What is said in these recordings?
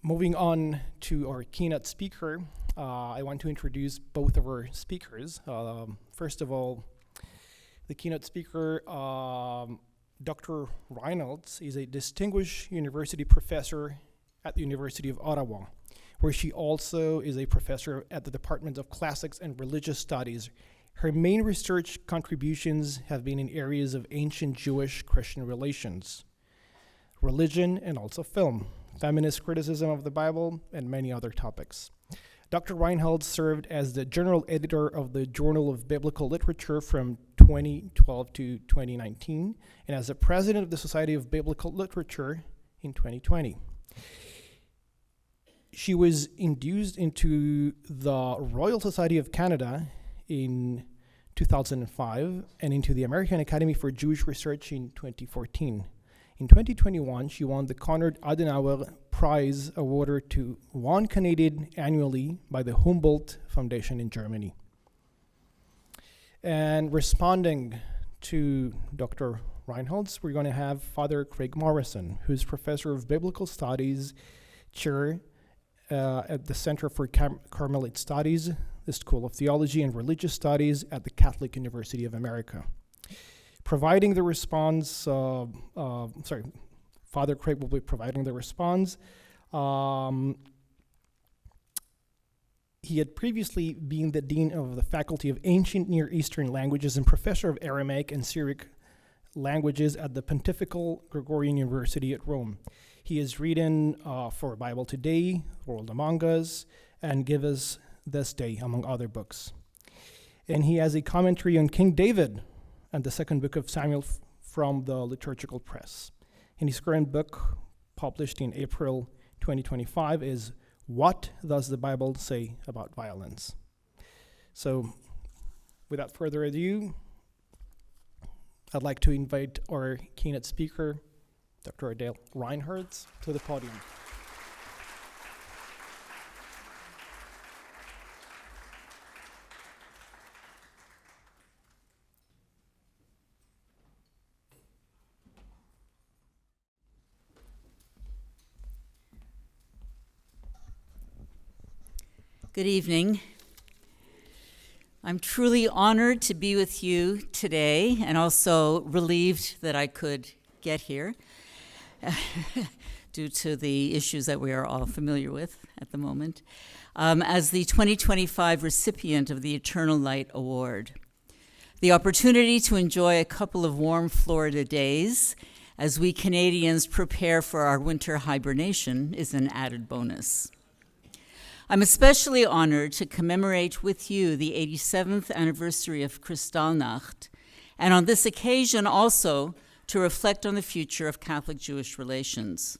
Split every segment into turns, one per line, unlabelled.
Moving on to our keynote speaker, I want to introduce both of our speakers. First of all, the keynote speaker, Dr. Reinhartz, is a distinguished university professor at the University of Ottawa, where she also is a professor at the Department of Classics and Religious Studies. Her main research contributions have been in areas of ancient Jewish-Christian relations, religion, and also film, feminist criticism of the Bible, and many other topics. Dr. Reinhartz served as the general editor of the Journal of Biblical Literature from 2012 to 2019, and as the president of the Society of Biblical Literature in 2020. She was induced into the Royal Society of Canada in 2005 and into the American Academy for Jewish Research in 2014. In 2021, she won the Konrad Adenauer Prize, awarded to one Canadian annually by the Humboldt Foundation in Germany. And responding to Dr. Reinhartz, we're going to have Father Craig Morrison, who's professor of Biblical Studies, chair at the Center for Carmelite Studies, the School of Theology and Religious Studies at the Catholic University of America. Providing the response, Father Craig will be providing the response. He had previously been the Dean of the Faculty of Ancient Near Eastern Languages and Professor of Aramaic and Syriac Languages at the Pontifical Gregorian University at Rome. He has written for Bible Today, World Among Us, and Give Us This Day, among other books. And he has a commentary on King David and the second book of Samuel from the Liturgical Press. And his current book, published in April 2025, is What Does the Bible Say About Violence? So, without further ado, I'd like to invite our keynote speaker, Dr. Adele Reinhartz, to the podium.
Good evening. I'm truly honored to be with you today and also relieved that I could get here due to the issues that we are all familiar with at the moment, as the 2025 recipient of the Eternal Light Award. The opportunity to enjoy a couple of warm Florida days as we Canadians prepare for our winter hibernation is an added bonus. I'm especially honored to commemorate with you the 87th anniversary of Kristallnacht, and on this occasion also to reflect on the future of Catholic-Jewish relations.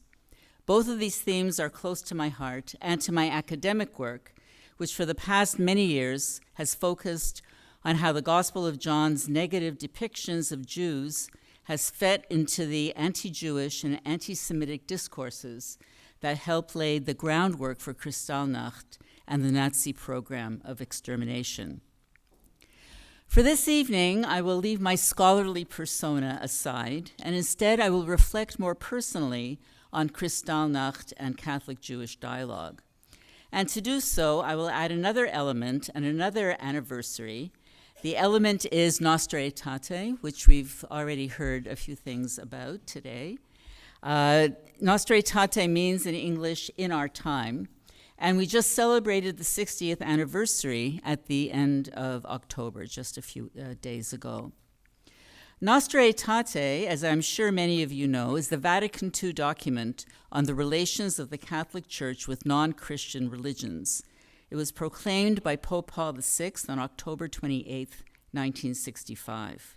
Both of these themes are close to my heart and to my academic work, which for the past many years has focused on how the Gospel of John's negative depictions of Jews has fed into the anti-Jewish and anti-Semitic discourses that helped lay the groundwork for Kristallnacht and the Nazi program of extermination. For this evening, I will leave my scholarly persona aside, and instead I will reflect more personally on Kristallnacht and Catholic-Jewish dialogue. And to do so, I will add another element and another anniversary. The element is Nostra Aetate, which we've already heard a few things about today. Nostra Aetate means in English, in our time, and we just celebrated the 60th anniversary at the end of October, just a few days ago. Nostra Aetate, as I'm sure many of you know, is the Vatican II document on the relations of the Catholic Church with non-Christian religions. It was proclaimed by Pope Paul VI on October 28, 1965.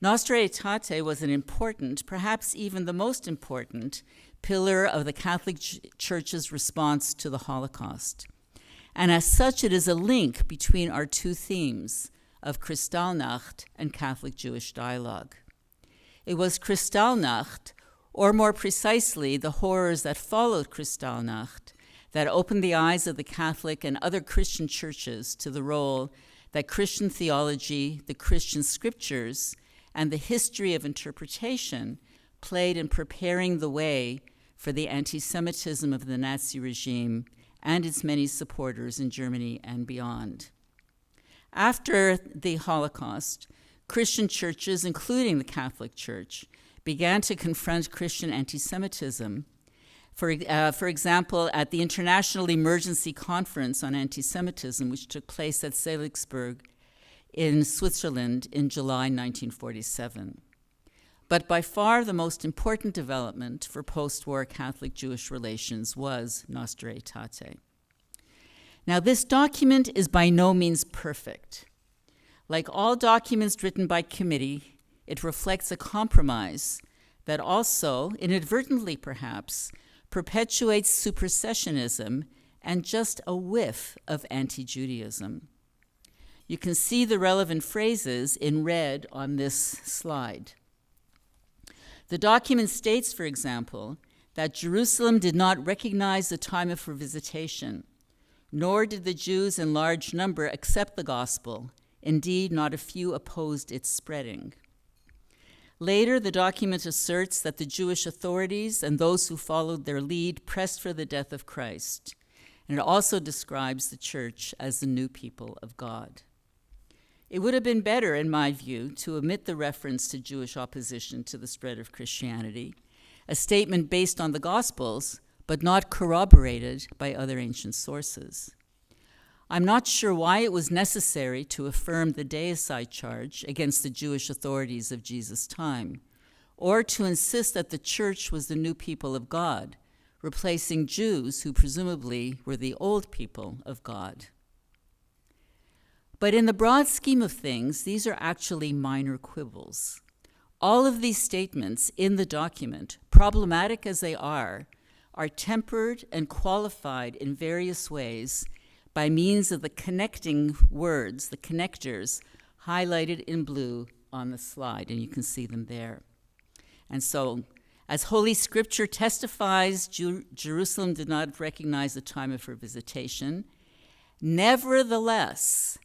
Nostra Aetate was an important, perhaps even the most important, pillar of the Catholic Church's response to the Holocaust. And as such, it is a link between our two themes of Kristallnacht and Catholic-Jewish dialogue. It was Kristallnacht, or more precisely, the horrors that followed Kristallnacht, that opened the eyes of the Catholic and other Christian churches to the role that Christian theology, the Christian scriptures, and the history of interpretation played in preparing the way for the anti-Semitism of the Nazi regime and its many supporters in Germany and beyond. After the Holocaust, Christian churches, including the Catholic Church, began to confront Christian anti-Semitism. For example, at the International Emergency Conference on Anti-Semitism, which took place at Seligsburg in Switzerland in July 1947. But by far the most important development for post-war Catholic-Jewish relations was Nostra Aetate. Now, this document is by no means perfect. Like all documents written by committee, it reflects a compromise that also, inadvertently perhaps, perpetuates supersessionism and just a whiff of anti-Judaism. You can see the relevant phrases in red on this slide. The document states, for example, that Jerusalem did not recognize the time of her visitation, nor did the Jews in large number accept the gospel. Indeed, not a few opposed its spreading. Later, the document asserts that the Jewish authorities and those who followed their lead pressed for the death of Christ, and it also describes the church as the new people of God. It would have been better, in my view, to omit the reference to Jewish opposition to the spread of Christianity, a statement based on the Gospels, but not corroborated by other ancient sources. I'm not sure why it was necessary to affirm the deicide charge against the Jewish authorities of Jesus' time, or to insist that the church was the new people of God, replacing Jews who presumably were the old people of God. But in the broad scheme of things, these are actually minor quibbles. All of these statements in the document, problematic as they are tempered and qualified in various ways by means of the connecting words, the connectors, highlighted in blue on the slide, and you can see them there. And so, as Holy Scripture testifies, Jerusalem did not recognize the time of her visitation. Nevertheless,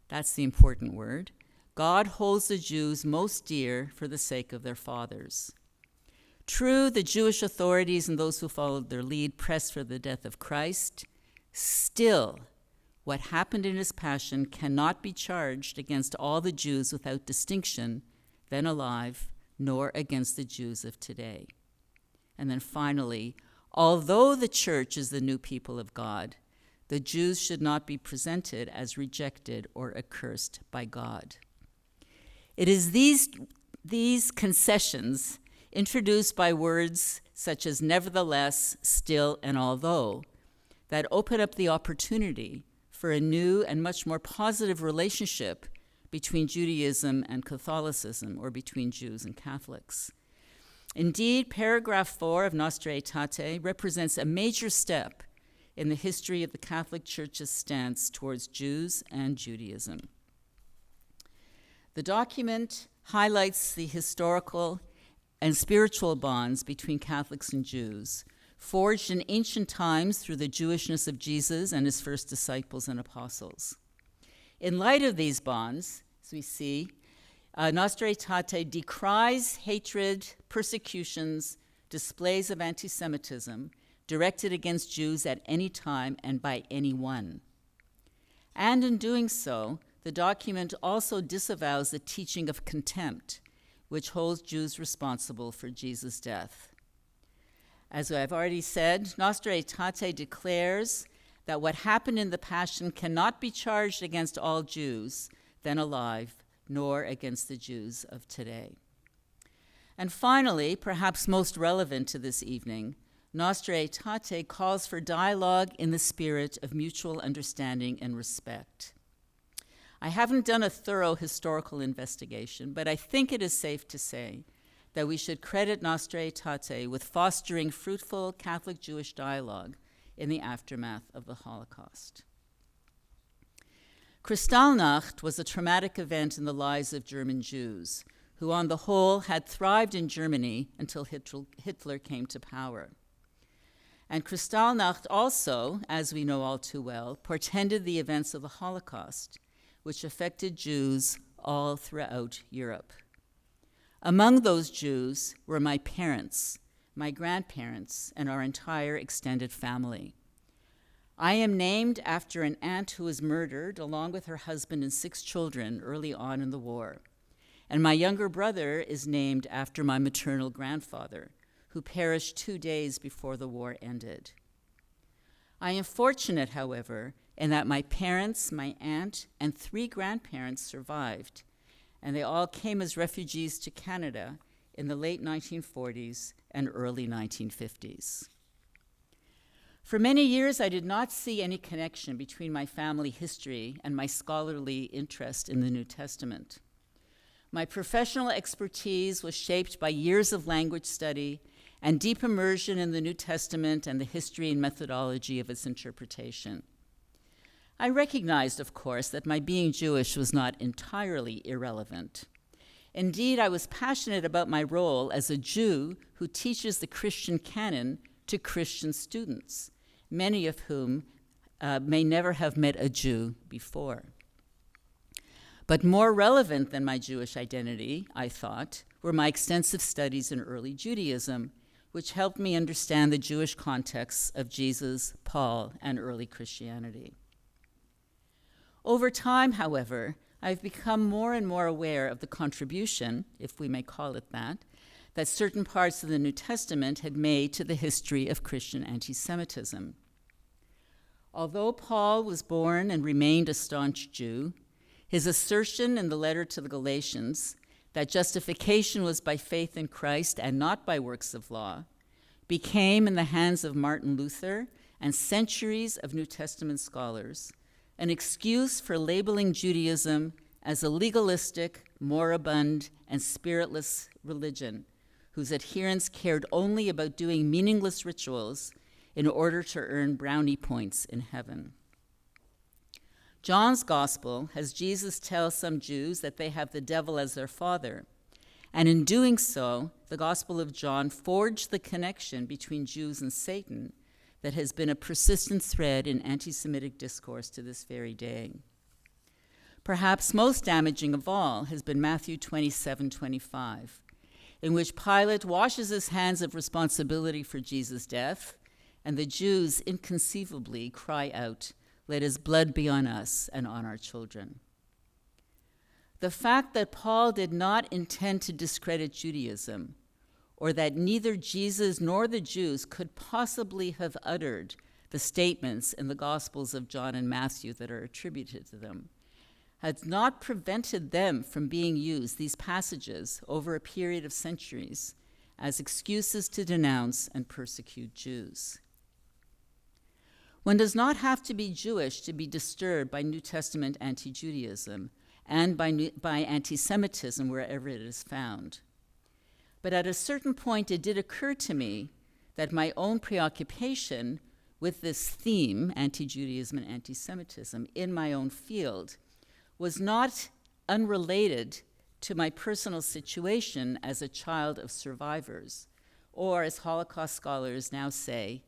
that's the important word, God holds the Jews most dear for the sake of their fathers. True, the Jewish authorities and those who followed their lead pressed for the death of Christ. Still, what happened in his passion cannot be charged against all the Jews without distinction, then alive, nor against the Jews of today. And then finally, although the church is the new people of God, the Jews should not be presented as rejected or accursed by God. It is these concessions introduced by words such as nevertheless, still, and although that open up the opportunity for a new and much more positive relationship between Judaism and Catholicism, or between Jews and Catholics. Indeed, paragraph 4 of Nostra Aetate represents a major step in the history of the Catholic Church's stance towards Jews and Judaism. The document highlights the historical and spiritual bonds between Catholics and Jews, forged in ancient times through the Jewishness of Jesus and his first disciples and apostles. In light of these bonds, as we see, Nostra Aetate decries hatred, persecutions, displays of anti-Semitism directed against Jews at any time and by anyone. And in doing so, the document also disavows the teaching of contempt, which holds Jews responsible for Jesus' death. As I've already said, Nostra Aetate declares that what happened in the Passion cannot be charged against all Jews then alive, nor against the Jews of today. And finally, perhaps most relevant to this evening, Nostra Aetate calls for dialogue in the spirit of mutual understanding and respect. I haven't done a thorough historical investigation, but I think it is safe to say that we should credit Nostra Aetate with fostering fruitful Catholic-Jewish dialogue in the aftermath of the Holocaust. Kristallnacht was a traumatic event in the lives of German Jews, who on the whole had thrived in Germany until Hitler came to power. And Kristallnacht also, as we know all too well, portended the events of the Holocaust, which affected Jews all throughout Europe. Among those Jews were my parents, my grandparents, and our entire extended family. I am named after an aunt who was murdered along with her husband and 6 children early on in the war. And my younger brother is named after my maternal grandfather, who perished 2 days before the war ended. I am fortunate, however, in that my parents, my aunt, and 3 grandparents survived, and they all came as refugees to Canada in the late 1940s and early 1950s. For many years, I did not see any connection between my family history and my scholarly interest in the New Testament. My professional expertise was shaped by years of language study and deep immersion in the New Testament and the history and methodology of its interpretation. I recognized, of course, that my being Jewish was not entirely irrelevant. Indeed, I was passionate about my role as a Jew who teaches the Christian canon to Christian students, many of whom may never have met a Jew before. But more relevant than my Jewish identity, I thought, were my extensive studies in early Judaism, which helped me understand the Jewish contexts of Jesus, Paul, and early Christianity. Over time, however, I've become more and more aware of the contribution, if we may call it that certain parts of the New Testament had made to the history of Christian anti-Semitism. Although Paul was born and remained a staunch Jew, his assertion in the letter to the Galatians that justification was by faith in Christ and not by works of law became, in the hands of Martin Luther and centuries of New Testament scholars, an excuse for labeling Judaism as a legalistic, moribund, and spiritless religion whose adherents cared only about doing meaningless rituals in order to earn brownie points in heaven. John's gospel has Jesus tell some Jews that they have the devil as their father, and in doing so, the Gospel of John forged the connection between Jews and Satan that has been a persistent thread in anti-Semitic discourse to this very day. Perhaps most damaging of all has been Matthew 27:25, in which Pilate washes his hands of responsibility for Jesus' death, and the Jews inconceivably cry out, "Let his blood be on us and on our children." The fact that Paul did not intend to discredit Judaism, or that neither Jesus nor the Jews could possibly have uttered the statements in the Gospels of John and Matthew that are attributed to them, has not prevented them from being used, these passages, over a period of centuries, as excuses to denounce and persecute Jews. One does not have to be Jewish to be disturbed by New Testament anti-Judaism and by anti-Semitism wherever it is found. But at a certain point, it did occur to me that my own preoccupation with this theme, anti-Judaism and anti-Semitism, in my own field, was not unrelated to my personal situation as a child of survivors, or as Holocaust scholars now say,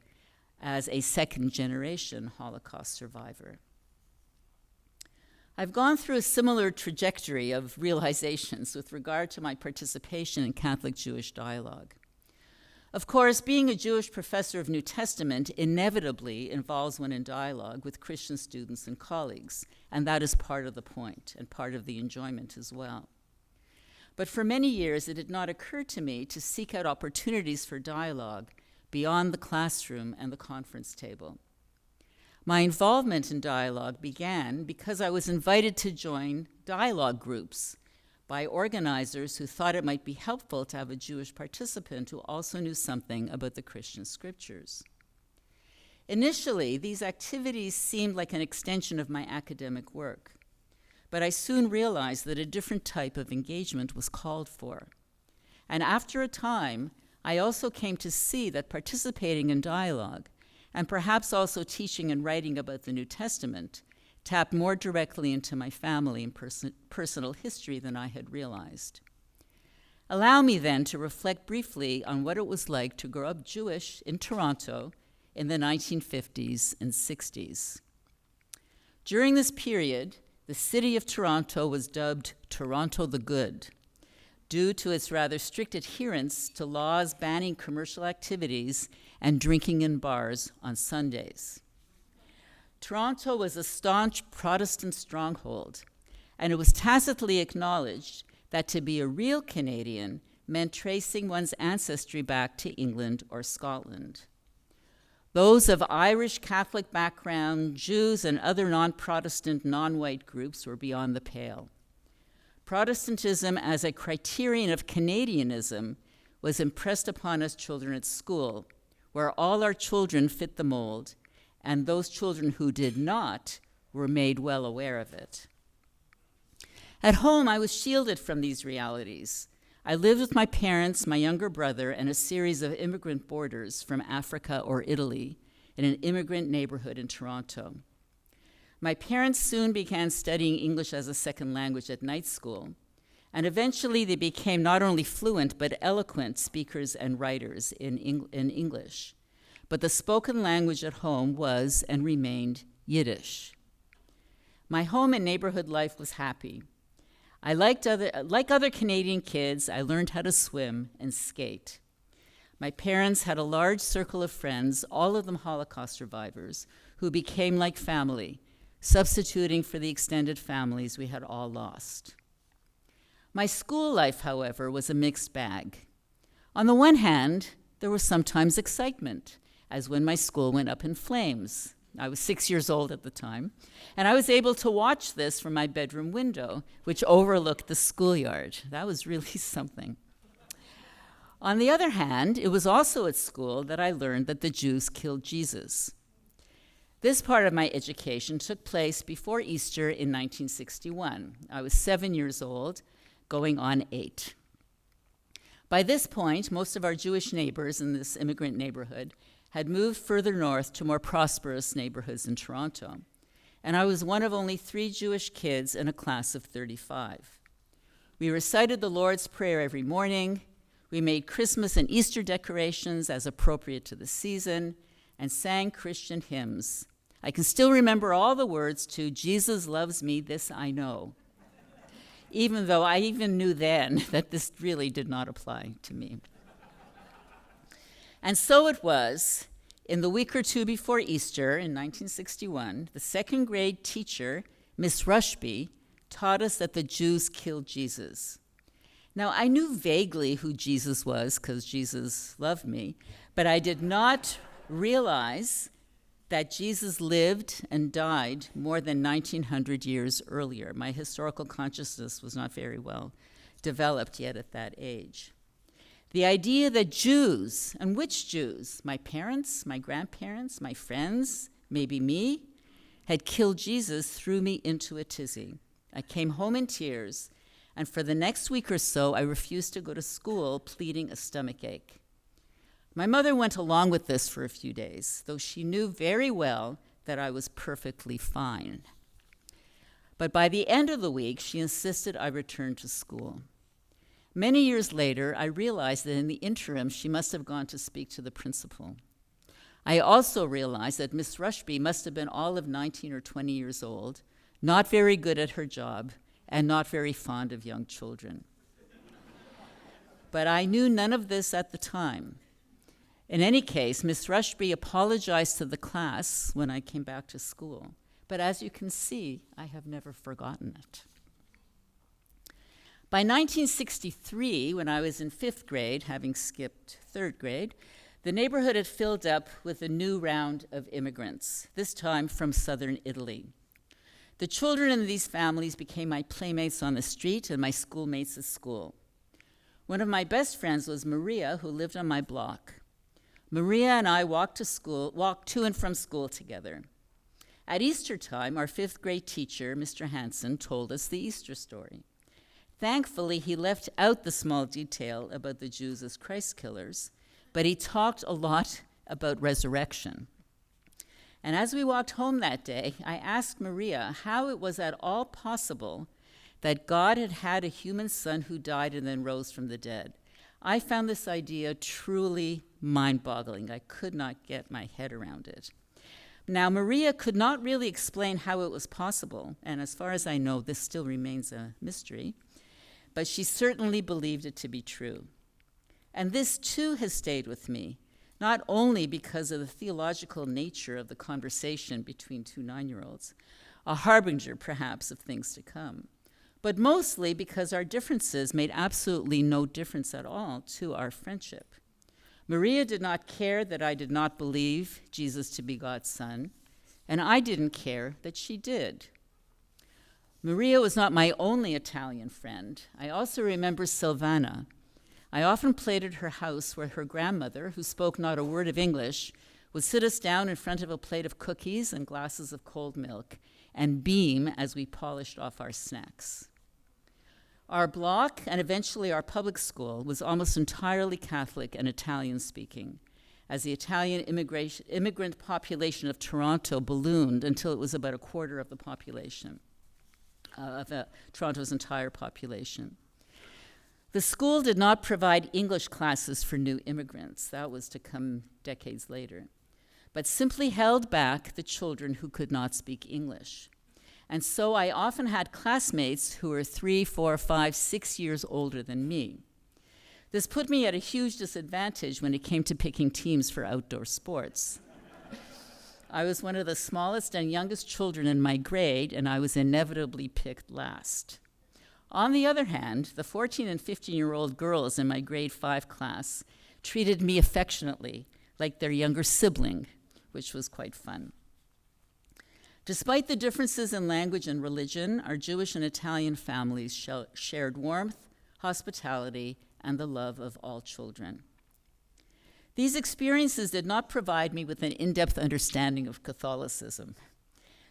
as a second-generation Holocaust survivor. I've gone through a similar trajectory of realizations with regard to my participation in Catholic-Jewish dialogue. Of course, being a Jewish professor of New Testament inevitably involves one in dialogue with Christian students and colleagues, and that is part of the point and part of the enjoyment as well. But for many years, it did not occur to me to seek out opportunities for dialogue beyond the classroom and the conference table. My involvement in dialogue began because I was invited to join dialogue groups by organizers who thought it might be helpful to have a Jewish participant who also knew something about the Christian scriptures. Initially, these activities seemed like an extension of my academic work, but I soon realized that a different type of engagement was called for. And after a time, I also came to see that participating in dialogue, and perhaps also teaching and writing about the New Testament, tapped more directly into my family and personal history than I had realized. Allow me then to reflect briefly on what it was like to grow up Jewish in Toronto in the 1950s and 60s. During this period, the city of Toronto was dubbed Toronto the Good. due to its rather strict adherence to laws banning commercial activities and drinking in bars on Sundays. Toronto was a staunch Protestant stronghold, and it was tacitly acknowledged that to be a real Canadian meant tracing one's ancestry back to England or Scotland. Those of Irish Catholic background, Jews, and other non-Protestant, non-white groups were beyond the pale. Protestantism as a criterion of Canadianism was impressed upon us children at school, where all our children fit the mold, and those children who did not were made well aware of it. At home, I was shielded from these realities. I lived with my parents, my younger brother, and a series of immigrant boarders from Africa or Italy in an immigrant neighborhood in Toronto. My parents soon began studying English as a second language at night school, and eventually they became not only fluent but eloquent speakers and writers in English. But the spoken language at home was and remained Yiddish. My home and neighborhood life was happy. Like other Canadian kids, I learned how to swim and skate. My parents had a large circle of friends, all of them Holocaust survivors, who became like family, substituting for the extended families we had all lost. My school life, however, was a mixed bag. On the one hand, there was sometimes excitement, as when my school went up in flames. I was 6 years old at the time, and I was able to watch this from my bedroom window, which overlooked the schoolyard. That was really something. On the other hand, it was also at school that I learned that the Jews killed Jesus. This part of my education took place before Easter in 1961. I was 7 years old, going on 8. By this point, most of our Jewish neighbors in this immigrant neighborhood had moved further north to more prosperous neighborhoods in Toronto, and I was one of only 3 Jewish kids in a class of 35. We recited the Lord's Prayer every morning, we made Christmas and Easter decorations as appropriate to the season, and sang Christian hymns. I can still remember all the words to Jesus Loves Me, This I Know, even though I even knew then that this really did not apply to me. And so it was, in the week or two before Easter in 1961, the second grade teacher, Miss Rushby, taught us that the Jews killed Jesus. Now, I knew vaguely who Jesus was because Jesus loved me, but I did not realize that Jesus lived and died more than 1900 years earlier. My historical consciousness was not very well developed yet at that age. The idea that Jews, and which Jews, my parents, my grandparents, my friends, maybe me, had killed Jesus threw me into a tizzy. I came home in tears, and for the next week or so, I refused to go to school, pleading a stomach ache. My mother went along with this for a few days, though she knew very well that I was perfectly fine. But by the end of the week, she insisted I return to school. Many years later, I realized that in the interim, she must have gone to speak to the principal. I also realized that Miss Rushby must have been all of 19 or 20 years old, not very good at her job, and not very fond of young children. But I knew none of this at the time. In any case, Miss Rushby apologized to the class when I came back to school. But as you can see, I have never forgotten it. By 1963, when I was in 5th grade, having skipped 3rd grade, the neighborhood had filled up with a new round of immigrants, this time from southern Italy. The children in these families became my playmates on the street and my schoolmates at school. One of my best friends was Maria, who lived on my block. Maria and I walked to and from school together. At Easter time, our 5th grade teacher, Mr. Hansen, told us the Easter story. Thankfully, he left out the small detail about the Jews as Christ killers, but he talked a lot about resurrection. And as we walked home that day, I asked Maria how it was at all possible that God had had a human son who died and then rose from the dead. I found this idea truly mind-boggling. I could not get my head around it. Now, Maria could not really explain how it was possible, and as far as I know, this still remains a mystery. but she certainly believed it to be true. And this too has stayed with me, not only because of the theological nature of the conversation between two 9-year-olds, a harbinger perhaps of things to come, but mostly because our differences made absolutely no difference at all to our friendship. Maria did not care that I did not believe Jesus to be God's son, and I didn't care that she did. Maria was not my only Italian friend. I also remember Silvana. I often played at her house where her grandmother, who spoke not a word of English, would sit us down in front of a plate of cookies and glasses of cold milk and beam as we polished off our snacks. Our block, and eventually our public school, was almost entirely Catholic and Italian-speaking, as the Italian immigrant population of Toronto ballooned until it was about a quarter of the population, of Toronto's entire population. The school did not provide English classes for new immigrants. That was to come decades later, but simply held back the children who could not speak English. And so I often had classmates who were 3, 4, 5, 6 years older than me. This put me at a huge disadvantage when it came to picking teams for outdoor sports. I was one of the smallest and youngest children in my grade, and I was inevitably picked last. On the other hand, the 14 and 15-year-old girls in my grade 5 class treated me affectionately, like their younger sibling, which was quite fun. Despite the differences in language and religion, our Jewish and Italian families shared warmth, hospitality, and the love of all children. These experiences did not provide me with an in-depth understanding of Catholicism,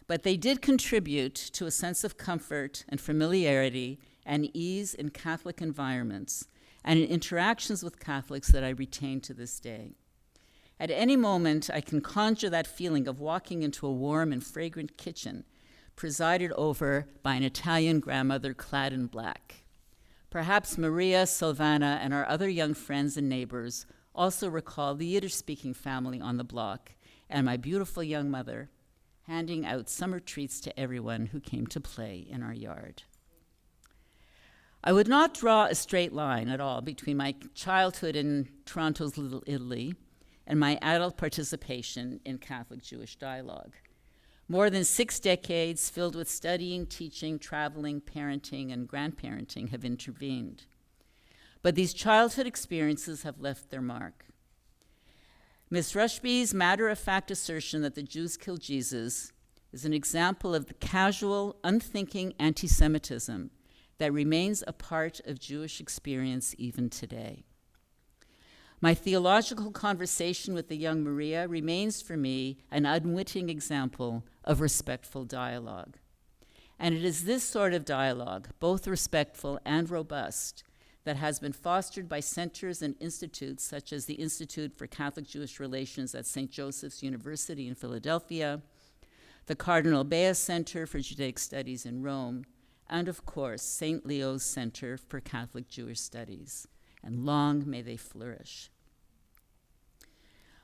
but they did contribute to a sense of comfort and familiarity and ease in Catholic environments and in interactions with Catholics that I retain to this day. At any moment, I can conjure that feeling of walking into a warm and fragrant kitchen presided over by an Italian grandmother clad in black. Perhaps Maria, Silvana, and our other young friends and neighbors also recall the Yiddish-speaking family on the block and my beautiful young mother handing out summer treats to everyone who came to play in our yard. I would not draw a straight line at all between my childhood in Toronto's Little Italy and my adult participation in Catholic Jewish dialogue. More than 6 decades filled with studying, teaching, traveling, parenting, and grandparenting have intervened. But these childhood experiences have left their mark. Ms. Rushby's matter-of-fact assertion that the Jews killed Jesus is an example of the casual, unthinking anti-Semitism that remains a part of Jewish experience even today. My theological conversation with the young Maria remains for me an unwitting example of respectful dialogue. And it is this sort of dialogue, both respectful and robust, that has been fostered by centers and institutes such as the Institute for Catholic Jewish Relations at St. Joseph's University in Philadelphia, the Cardinal Bea Center for Judaic Studies in Rome, and of course, St. Leo's Center for Catholic Jewish Studies. And long may they flourish.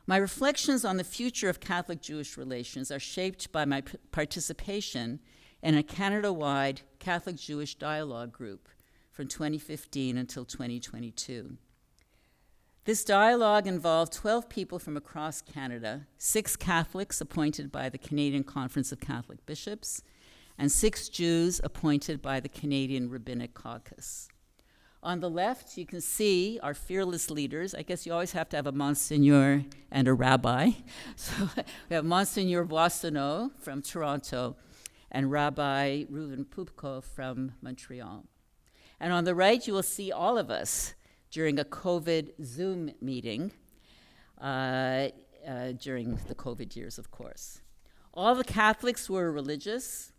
My reflections on the future of Catholic-Jewish relations are shaped by my participation in a Canada-wide Catholic-Jewish dialogue group from 2015 until 2022. This dialogue involved 12 people from across Canada, 6 Catholics appointed by the Canadian Conference of Catholic Bishops, and 6 Jews appointed by the Canadian Rabbinic Caucus. On the left, you can see our fearless leaders. I guess you always have to have a Monsignor and a rabbi. So we have Monsignor Boissonneau from Toronto and Rabbi Reuven Pupko from Montreal. And on the right, you will see all of us during a COVID Zoom meeting, during the COVID years, of course. All the Catholics were religious.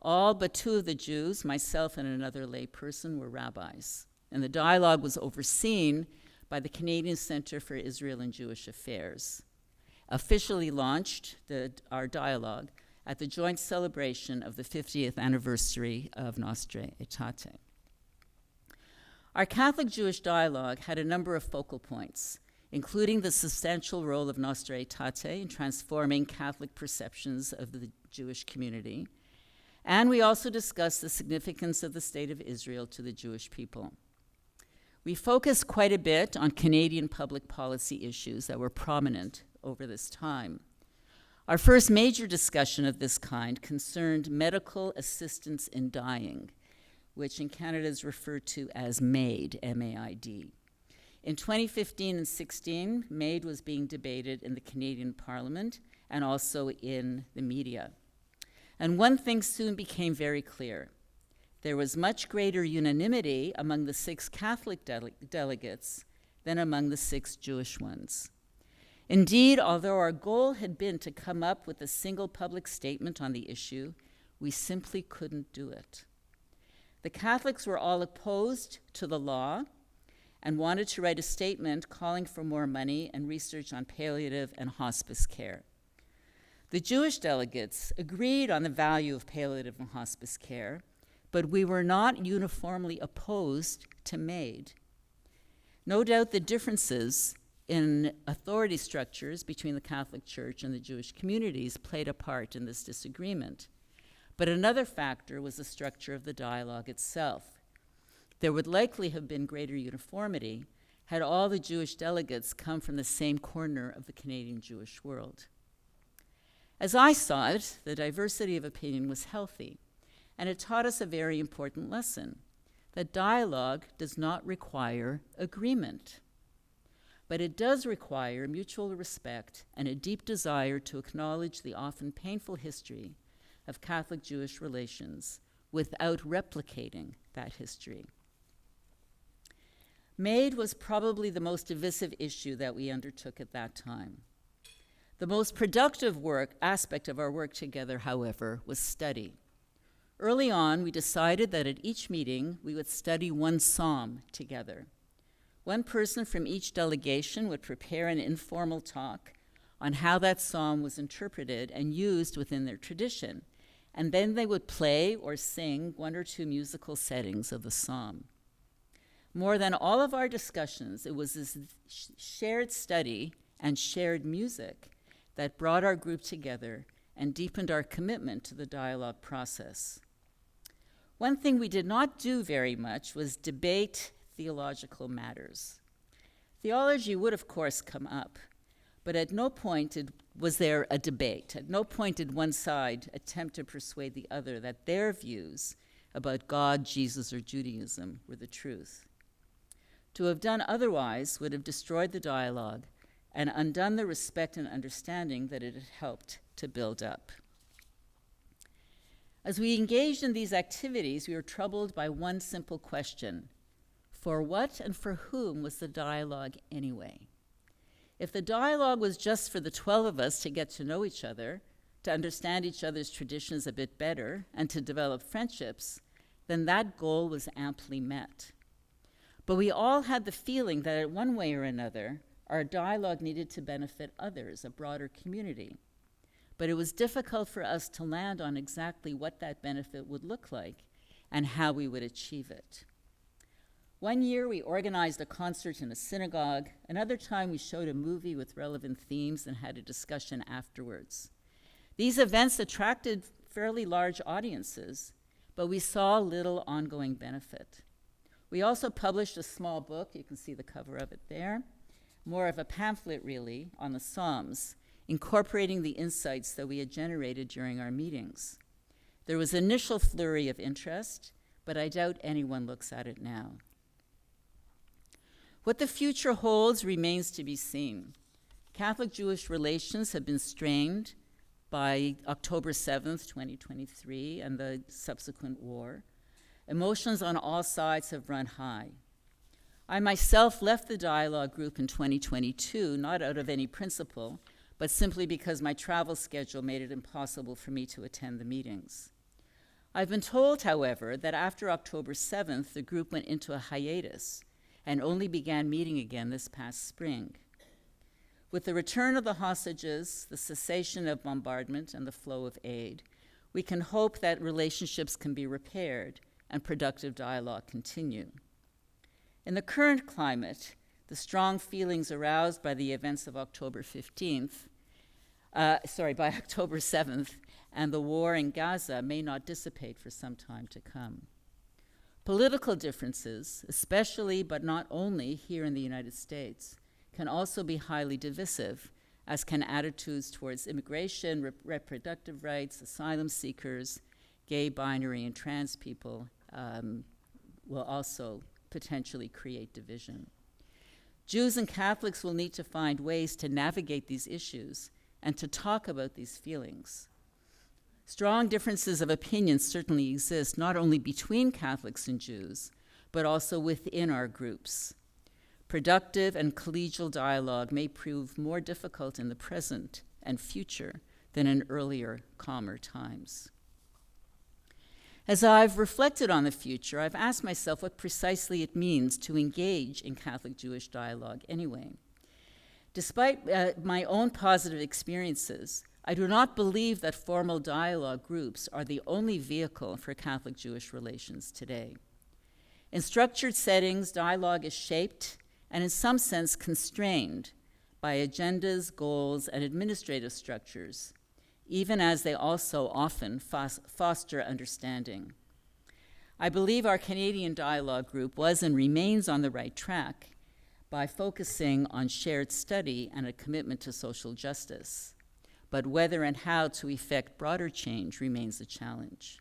All but 2 of the Jews, myself and another lay person, were rabbis. And the dialogue was overseen by the Canadian Center for Israel and Jewish Affairs. Officially launched our dialogue at the joint celebration of the 50th anniversary of Nostra Aetate. Our Catholic-Jewish dialogue had a number of focal points, including the substantial role of Nostra Aetate in transforming Catholic perceptions of the Jewish community, And we also discussed the significance of the State of Israel to the Jewish people. We focused quite a bit on Canadian public policy issues that were prominent over this time. Our first major discussion of this kind concerned medical assistance in dying, which in Canada is referred to as MAID, M-A-I-D. In 2015 and 16, MAID was being debated in the Canadian Parliament and also in the media. And one thing soon became very clear. There was much greater unanimity among the 6 Catholic delegates than among the 6 Jewish ones. Indeed, although our goal had been to come up with a single public statement on the issue, we simply couldn't do it. The Catholics were all opposed to the law and wanted to write a statement calling for more money and research on palliative and hospice care. The Jewish delegates agreed on the value of palliative and hospice care, but we were not uniformly opposed to MAID. No doubt the differences in authority structures between the Catholic Church and the Jewish communities played a part in this disagreement. But another factor was the structure of the dialogue itself. There would likely have been greater uniformity had all the Jewish delegates come from the same corner of the Canadian Jewish world. As I saw it, the diversity of opinion was healthy, and it taught us a very important lesson, that dialogue does not require agreement. But it does require mutual respect and a deep desire to acknowledge the often painful history of Catholic-Jewish relations without replicating that history. MAID was probably the most divisive issue that we undertook at that time. The most productive aspect of our work together, however, was study. Early on, we decided that at each meeting, we would study one psalm together. One person from each delegation would prepare an informal talk on how that psalm was interpreted and used within their tradition, and then they would play or sing 1 or 2 musical settings of the psalm. More than all of our discussions, it was this shared study and shared music that brought our group together and deepened our commitment to the dialogue process. One thing we did not do very much was debate theological matters. Theology would, of course, come up, but at no point was there a debate. At no point did one side attempt to persuade the other that their views about God, Jesus, or Judaism were the truth. To have done otherwise would have destroyed the dialogue and undone the respect and understanding that it had helped to build up. As we engaged in these activities, we were troubled by one simple question: for what and for whom was the dialogue anyway? If the dialogue was just for the 12 of us to get to know each other, to understand each other's traditions a bit better, and to develop friendships, then that goal was amply met. But we all had the feeling that in one way or another, our dialogue needed to benefit others, a broader community. But it was difficult for us to land on exactly what that benefit would look like and how we would achieve it. One year, we organized a concert in a synagogue. Another time, we showed a movie with relevant themes and had a discussion afterwards. These events attracted fairly large audiences, but we saw little ongoing benefit. We also published a small book, you can see the cover of it there, more of a pamphlet really, on the Psalms, incorporating the insights that we had generated during our meetings. There was initial flurry of interest, but I doubt anyone looks at it now. What the future holds remains to be seen. Catholic-Jewish relations have been strained by October 7th, 2023, and the subsequent war. Emotions on all sides have run high. I myself left the dialogue group in 2022, not out of any principle, but simply because my travel schedule made it impossible for me to attend the meetings. I've been told, however, that after October 7th, the group went into a hiatus and only began meeting again this past spring. With the return of the hostages, the cessation of bombardment, and the flow of aid, we can hope that relationships can be repaired and productive dialogue continue. In the current climate, the strong feelings aroused by the events of by October 7th, and the war in Gaza may not dissipate for some time to come. Political differences, especially but not only here in the United States, can also be highly divisive, as can attitudes towards immigration, reproductive rights, asylum seekers, gay, binary, and trans people will also potentially create division. Jews and Catholics will need to find ways to navigate these issues and to talk about these feelings. Strong differences of opinion certainly exist, not only between Catholics and Jews, but also within our groups. Productive and collegial dialogue may prove more difficult in the present and future than in earlier, calmer times. As I've reflected on the future, I've asked myself what precisely it means to engage in Catholic-Jewish dialogue anyway. Despite my own positive experiences, I do not believe that formal dialogue groups are the only vehicle for Catholic-Jewish relations today. In structured settings, dialogue is shaped and in some sense constrained by agendas, goals, and administrative structures, even as they also often foster understanding. I believe our Canadian Dialogue Group was and remains on the right track by focusing on shared study and a commitment to social justice. But whether and how to effect broader change remains a challenge.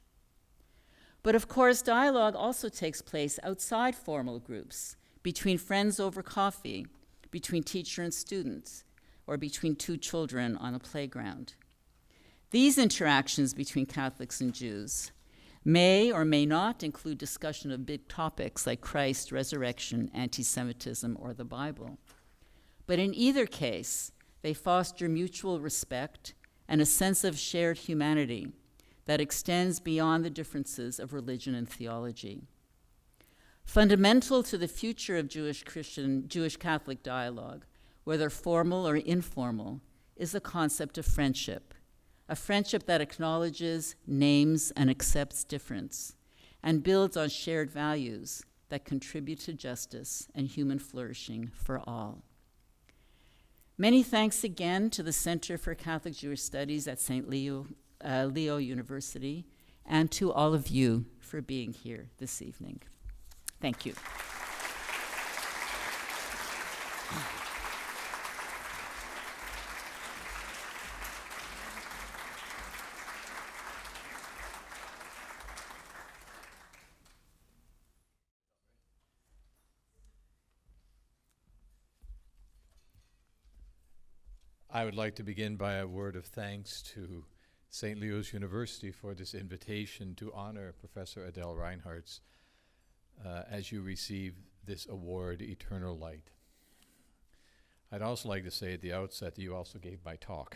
But of course, dialogue also takes place outside formal groups, between friends over coffee, between teacher and students, or between two children on a playground. These interactions between Catholics and Jews may or may not include discussion of big topics like Christ, resurrection, anti-Semitism, or the Bible. But in either case, they foster mutual respect and a sense of shared humanity that extends beyond the differences of religion and theology. Fundamental to the future of Jewish-Catholic dialogue, whether formal or informal, is the concept of friendship, a friendship that acknowledges, names, and accepts difference, and builds on shared values that contribute to justice and human flourishing for all. Many thanks again to the Center for Catholic Jewish Studies at St. Leo University, and to all of you for being here this evening. Thank you.
I would like to begin by a word of thanks to St. Leo's University for this invitation to honor Professor Adele Reinhartz as you receive this award, Eternal Light. I'd also like to say at the outset that you also gave my talk.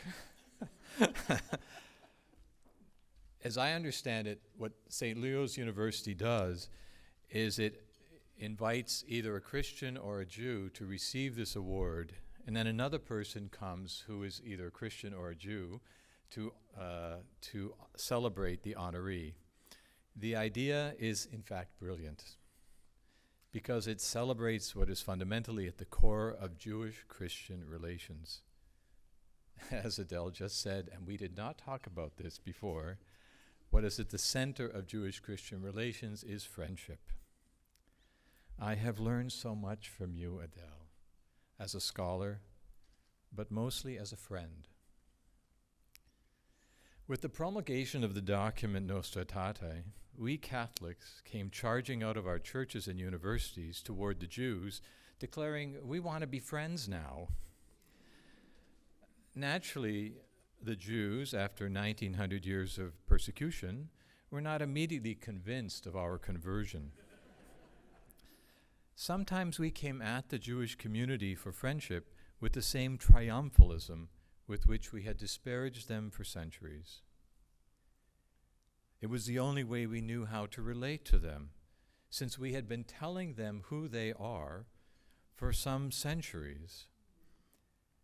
As I understand it, what St. Leo's University does is it invites either a Christian or a Jew to receive this award, and then another person comes who is either a Christian or a Jew to celebrate the honoree. The idea is, in fact, brilliant because it celebrates what is fundamentally at the core of Jewish-Christian relations. As Adele just said, and we did not talk about this before, what is at the center of Jewish-Christian relations is friendship. I have learned so much from you, Adele, as a scholar, but mostly as a friend. With the promulgation of the document Nostra Aetate, we Catholics came charging out of our churches and universities toward the Jews, declaring, we want to be friends now. Naturally, the Jews, after 1900 years of persecution, were not immediately convinced of our conversion. Sometimes we came at the Jewish community for friendship with the same triumphalism with which we had disparaged them for centuries. It was the only way we knew how to relate to them, since we had been telling them who they are for some centuries.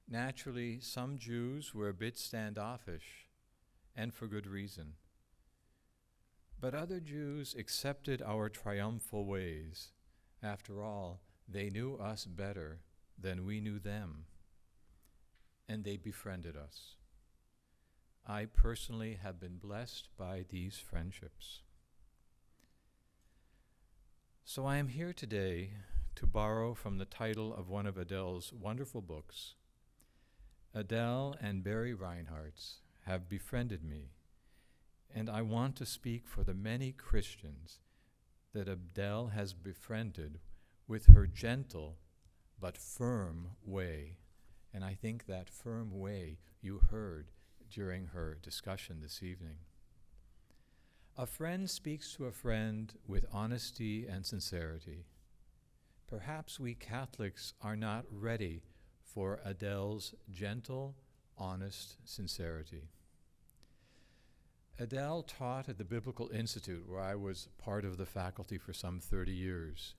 Naturally, some Jews were a bit standoffish, and for good reason. But other Jews accepted our triumphal ways. After all, they knew us better than we knew them, and they befriended us. I personally have been blessed by these friendships. So I am here today to borrow from the title of one of Adele's wonderful books. Adele and Barry Reinhartz have befriended me, and I want to speak for the many Christians that Adele has befriended with her gentle but firm way. And I think that firm way you heard during her discussion this evening. A friend speaks to a friend with honesty and sincerity. Perhaps we Catholics are not ready for Adele's gentle, honest sincerity. Adele taught at the Biblical Institute, where I was part of the faculty for some 30 years.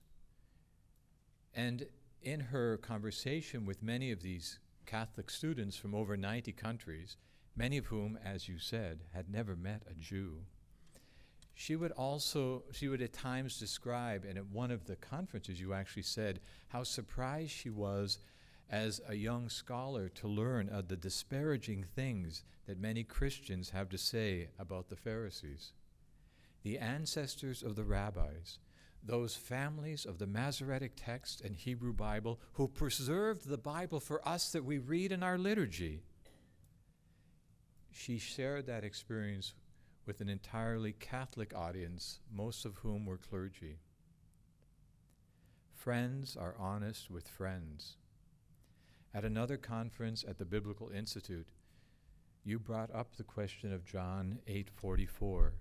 And in her conversation with many of these Catholic students from over 90 countries, many of whom, as you said, had never met a Jew, she would at times describe, and at one of the conferences you actually said, how surprised she was as a young scholar to learn of the disparaging things that many Christians have to say about the Pharisees. The ancestors of the rabbis, those families of the Masoretic text and Hebrew Bible who preserved the Bible for us that we read in our liturgy. She shared that experience with an entirely Catholic audience, most of whom were clergy. Friends are honest with friends. At another conference at the Biblical Institute, you brought up the question of John 8:44.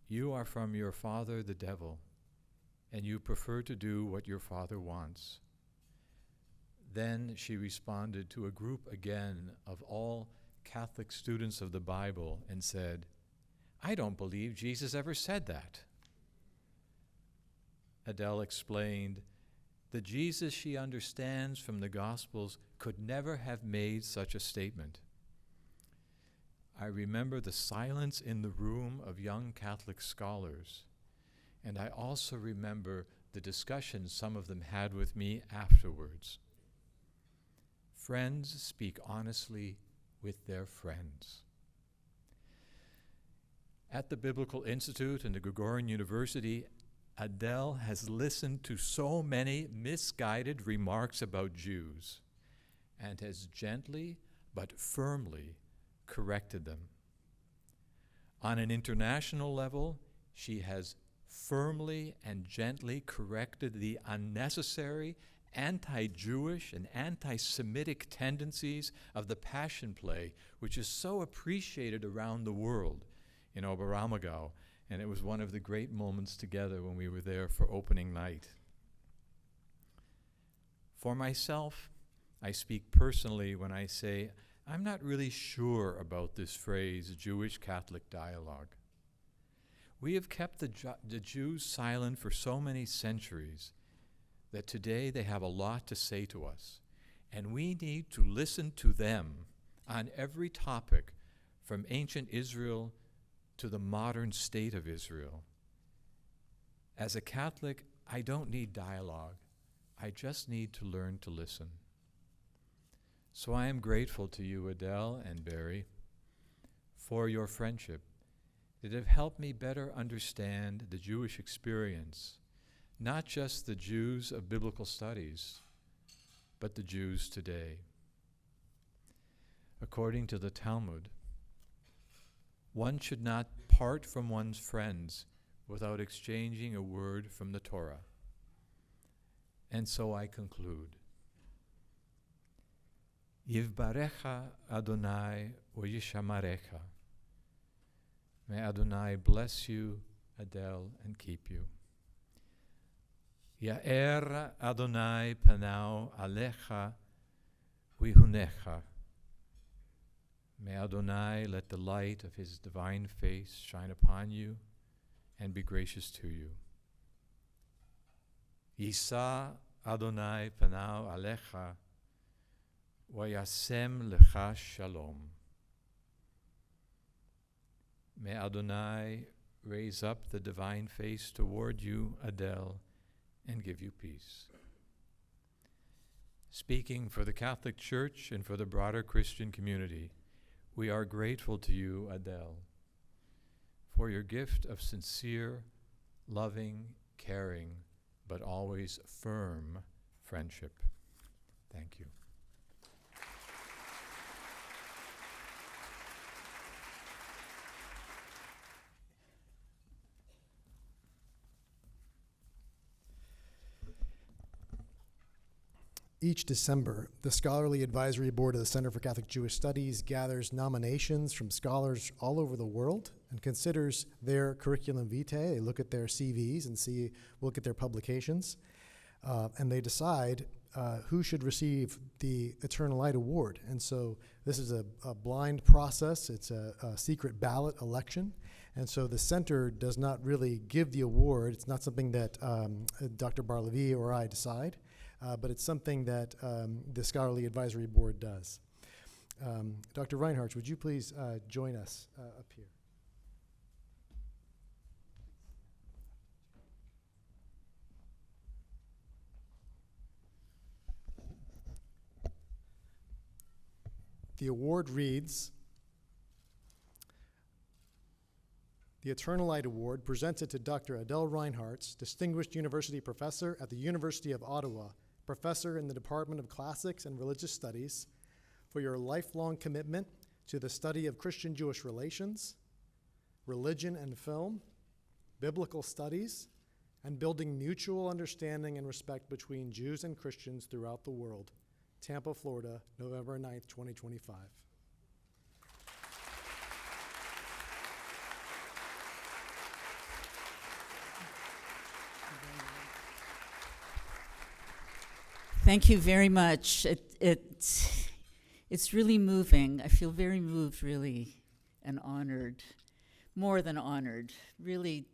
You are from your father, the devil, and you prefer to do what your father wants. Then she responded to a group again of all Catholic students of the Bible and said, I don't believe Jesus ever said that. Adele explained, the Jesus she understands from the Gospels could never have made such a statement. I remember the silence in the room of young Catholic scholars, and I also remember the discussions some of them had with me afterwards. Friends speak honestly with their friends. At the Biblical Institute and the Gregorian University, Adele has listened to so many misguided remarks about Jews and has gently but firmly corrected them. On an international level, she has firmly and gently corrected the unnecessary anti-Jewish and anti-Semitic tendencies of the Passion Play, which is so appreciated around the world in Oberammergau, and it was one of the great moments together when we were there for opening night. For myself, I speak personally when I say I'm not really sure about this phrase, Jewish-Catholic dialogue. We have kept the Jews silent for so many centuries that today they have a lot to say to us, and we need to listen to them on every topic, from ancient Israel to the modern state of Israel. As a Catholic, I don't need dialogue. I just need to learn to listen. So I am grateful to you, Adele and Barry, for your friendship that have helped me better understand the Jewish experience, not just the Jews of biblical studies, but the Jews today. According to the Talmud, one should not part from one's friends without exchanging a word from the Torah. And so I conclude. Yivbarecha Adonai v'yishamarecha. May Adonai bless you, Adele, and keep you. Ya'er Adonai panau alecha v'yihunecha. May Adonai let the light of his divine face shine upon you and be gracious to you. Yisa Adonai panau alecha v'yasem lecha shalom. May Adonai raise up the divine face toward you, Adele, and give you peace. Speaking for the Catholic Church and for the broader Christian community, We are grateful to you, Adele, for your gift of sincere, loving, caring, but always firm friendship. Thank you.
Each December, the Scholarly Advisory Board of the Center for Catholic Jewish Studies gathers nominations from scholars all over the world and considers their curriculum vitae. They look at their CVs and look at their publications, and they decide who should receive the Eternal Light Award. And so this is a blind process. It's a secret ballot election. And so the center does not really give the award. It's not something that Dr. Barlevy or I decide. But it's something that the Scholarly Advisory Board does. Dr. Reinhartz, would you please join us up here? The award reads, the Eternal Light Award presented to Dr. Adele Reinhartz, Distinguished University Professor at the University of Ottawa, Professor in the Department of Classics and Religious Studies, for your lifelong commitment to the study of Christian-Jewish relations, religion and film, biblical studies, and building mutual understanding and respect between Jews and Christians throughout the world. Tampa, Florida, November 9th, 2025.
Thank you very much. It's really moving. I feel very moved, really, and honored, more than honored, really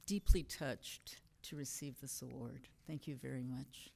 deeply touched to receive this award. Thank you very much.